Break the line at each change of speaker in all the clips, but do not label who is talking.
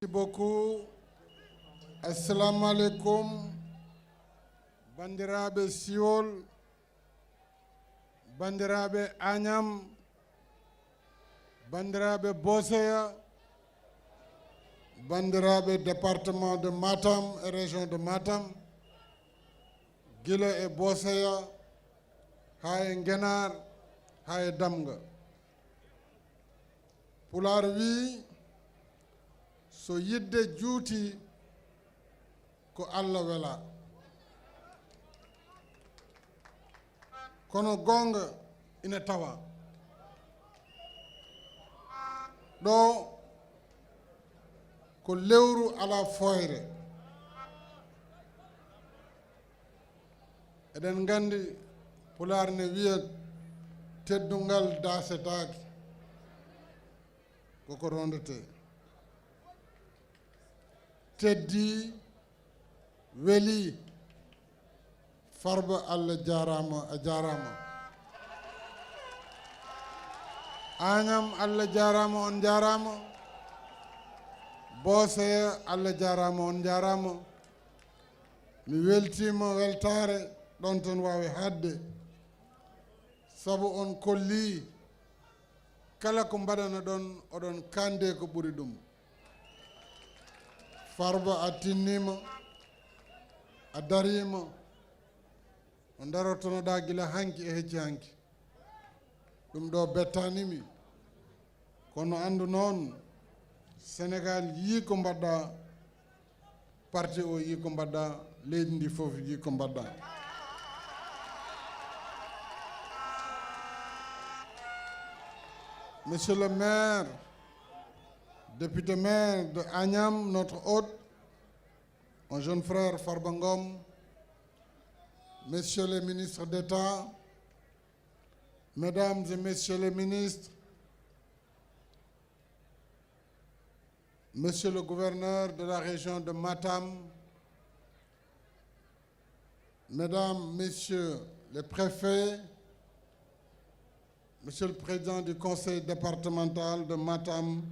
Merci beaucoup. Assalamu alaikum. Bandirabe Siol, bandirabe Agnam, bandirabe Boseya, bandirabe département de Matam et région de Matam, Guila et Boseya, Haye Ngenar, Haye Damga. Pular wi so yidde juuti ko Allah wela. Kono gonga ina tawa ɗo ko lewru ala foyre eɗen gandi Pulaar ne wiya teddungal dasetaki koko rondete teddi weli Farba Allah jarama a jarama Agnam Allah jarama on jarama Boseya Allah jarama on jarama mi weltima weltare ɗon ton wawi hadde sabu on kolli kala ko mbaɗana ɗon oɗon kande ko ɓuri ɗum Farba a tinnima a darima on darotonoɗa gila hanki e hecci hanki ɗum ɗo bettanimi kono andu noon Sénégal yii ko mbaɗɗa parti o yii ko mbaɗɗa leydi ndi fof yii ko mbaɗɗa Monsieur le maire, député maire de Agnam, notre hôte, mon jeune frère Farba Ngom, Messieurs les ministres d'État, Mesdames et Messieurs les ministres, Monsieur le gouverneur de la région de Matam, Mesdames, Messieurs les préfets, Monsieur le président du conseil départemental de Matam,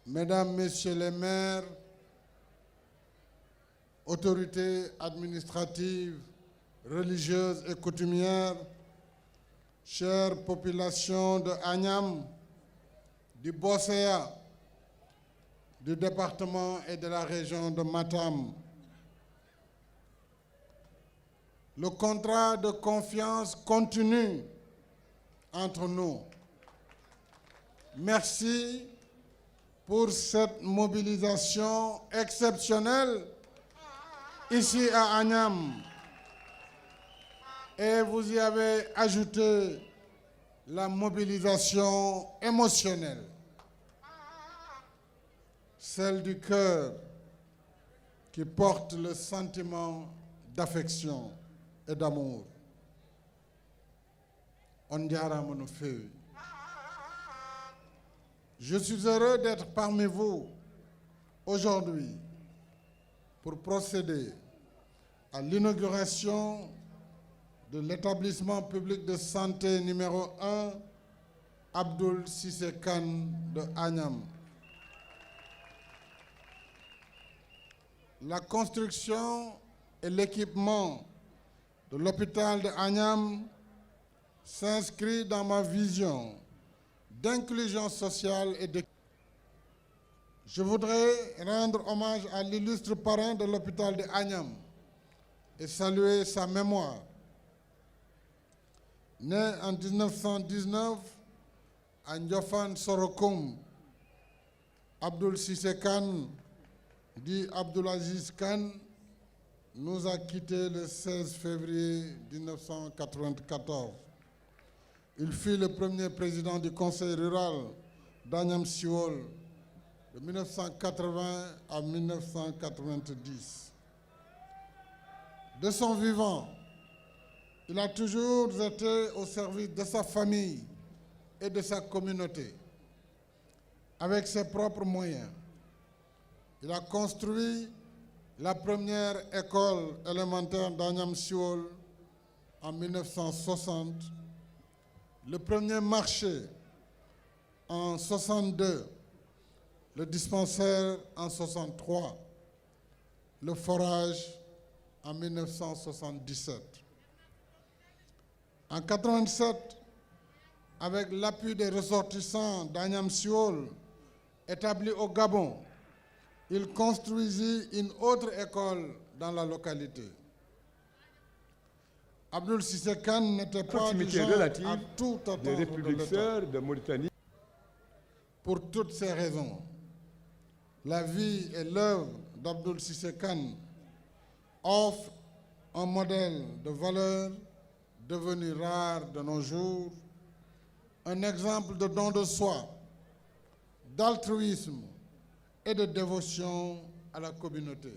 Mesdames, Messieurs les maires, autorités administratives, religieuses et coutumières, chère population de Agnam, du Boseya, du département et de la région de Matam. Le contrat de confiance continue entre nous. Merci pour cette mobilisation exceptionnelle ici à Agnam. Et vous y avez ajouté la mobilisation émotionnelle, celle du cœur qui porte le sentiment d'affection et d'amour. On jarama no feewi. Je suis heureux d'être parmi vous aujourd'hui pour procéder à l'inauguration de l'établissement public de santé numéro 1 Abdoul Cissé Kane de Agnam. La construction et l'équipement de l'hôpital de Agnam s'inscrit dans ma vision d'inclusion sociale et de... Je voudrais rendre hommage à l'illustre parrain de l'hôpital de Agnam et saluer sa mémoire. Né en 1919 à Ndiofane Sorokoum, Abdoul Cissé Kane, dit Abdoul Aziz Kane, nous a quittés le 16 février 1994. Il fut le premier président du conseil rural d'Agnam Siol de 1980 à 1990. De son vivant, il a toujours été au service de sa famille et de sa communauté. Avec ses propres moyens, il a construit la première école élémentaire d'Agnam Siol en 1960, le premier marché en 1962, le dispensaire en 1963, le forage en 1977. En 1987, avec l'appui des ressortissants d'Agnam Siol, établis au Gabon, il construisit une autre école dans la localité. Abdoul Cissé Kane n'était pas du genre à tout attendre de l'État.
De Mauritanie.
Pour toutes ces raisons, la vie et l'œuvre d'Abdoul Cissé Kane offrent un modèle de valeur devenu rare de nos jours, un exemple de don de soi, d'altruisme et de dévotion à la communauté.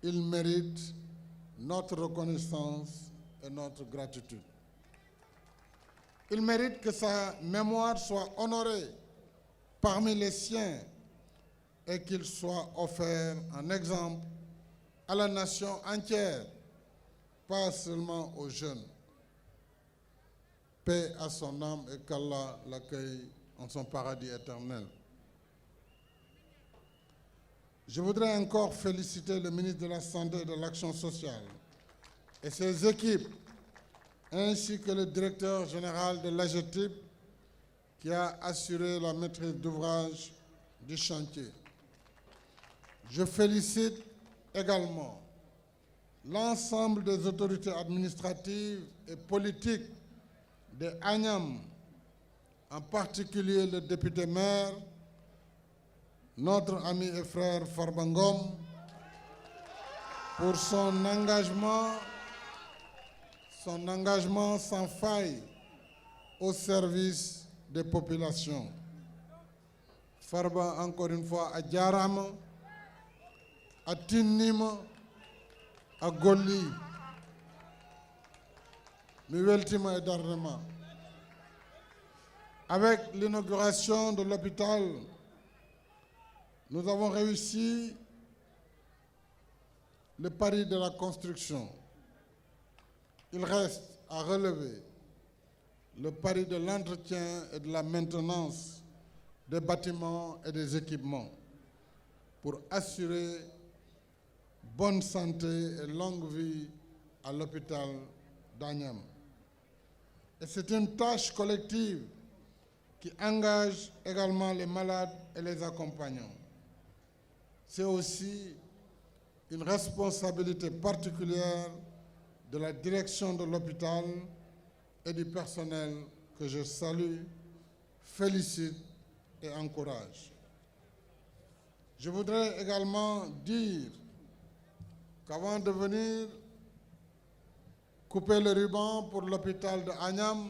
Il mérite notre reconnaissance et notre gratitude. Il mérite que sa mémoire soit honorée parmi les siens et qu'il soit offert en exemple à la nation entière, pas seulement aux jeunes. Paix à son âme et qu'Allah l'accueille en son paradis éternel. Je voudrais encore féliciter le ministre de la Santé et de l'Action sociale et ses équipes, ainsi que le directeur général de l'AGETIP qui a assuré la maîtrise d'ouvrage du chantier. Je félicite également l'ensemble des autorités administratives et politiques de Agnam, en particulier le député maire, notre ami et frère Farba Ngom, pour son engagement sans faille au service des populations. Farba, encore une fois, à Djarama, à Tinnima, à Golli, Miweltima et Darnema. Avec l'inauguration de l'hôpital, nous avons réussi le pari de la construction. Il reste à relever le pari de l'entretien et de la maintenance des bâtiments et des équipements pour assurer bonne santé et longue vie à l'hôpital d'Agnam. Et c'est une tâche collective qui engage également les malades et les accompagnants. C'est aussi une responsabilité particulière de la direction de l'hôpital et du personnel que je salue, félicite et encourage. Je voudrais également dire qu'avant de venir couper le ruban pour l'hôpital de Agnam,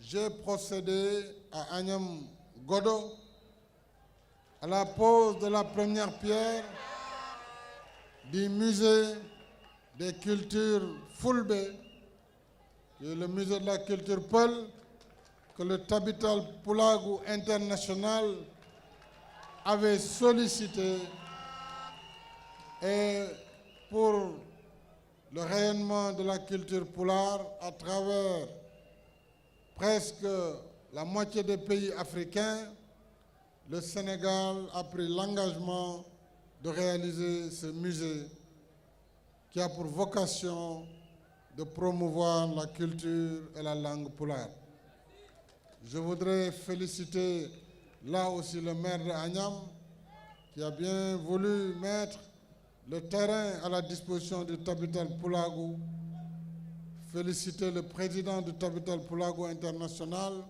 j'ai procédé à Agnam Godo à la pose de la première pierre du musée des cultures Fulbe, qui est le musée de la culture Peul, que le Tabital Pulagu International avait sollicité, et pour le rayonnement de la culture poulard à travers presque la moitié des pays africains, le Sénégal a pris l'engagement de réaliser ce musée qui a pour vocation de promouvoir la culture et la langue poulard. Je voudrais féliciter là aussi le maire de Agnam qui a bien voulu mettre le terrain à la disposition du Tabital Pulagu, féliciter le président du Tabital Pulagu International,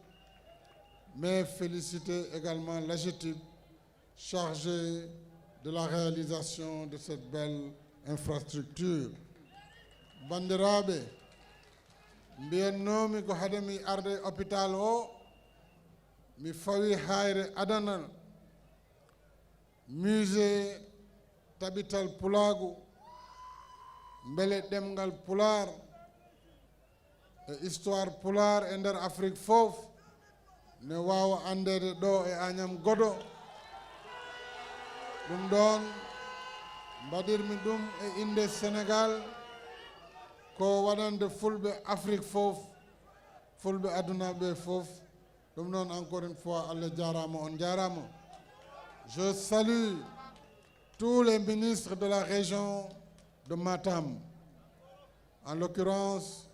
mais féliciter également l'AGETIP chargé de la réalisation de cette belle infrastructure. Bandirabe, mbiyannomi ko hade mi arde hôpital o, mi fawi hayre adanal musée Tabital Pulagu, mbele demgal pular e histoire pular e nder Afrique fof ne wawa andede ɗo e Agnam Godo. Ɗum ɗon mbaɗirmi ɗum e inde Sénégal ko waɗande fulɓe Afrique fof, fulɓe aduna ɓe fof. Ɗum noon encore une fois Allah jarama, on jarama. Je salue tous les ministres de la région de Matam, en l'occurrence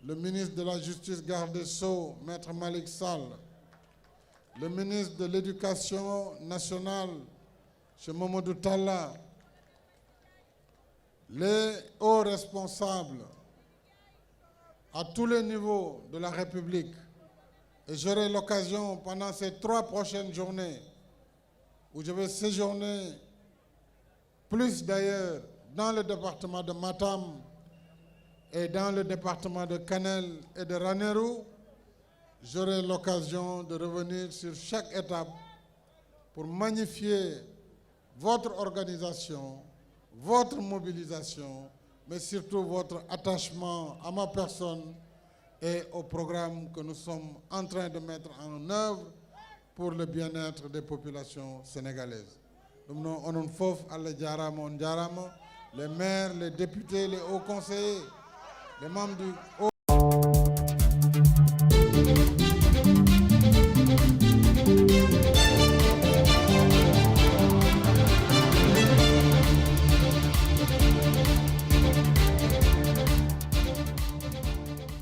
le ministre de la Justice garde des Sceaux, Maître Malick Sall, le ministre de l'Éducation nationale, M. Mamadou Talla, les hauts responsables à tous les niveaux de la République. Et j'aurai l'occasion pendant ces 3 prochaines journées, où je vais séjourner plus d'ailleurs dans le département de Matam et dans le département de Kanel et de Ranérou, j'aurai l'occasion de revenir sur chaque étape pour magnifier votre organisation, votre mobilisation, mais surtout votre attachement à ma personne et au programme que nous sommes en train de mettre en œuvre pour le bien-être des populations sénégalaises. Nous avons les maires, les députés, les hauts conseillers, les membres du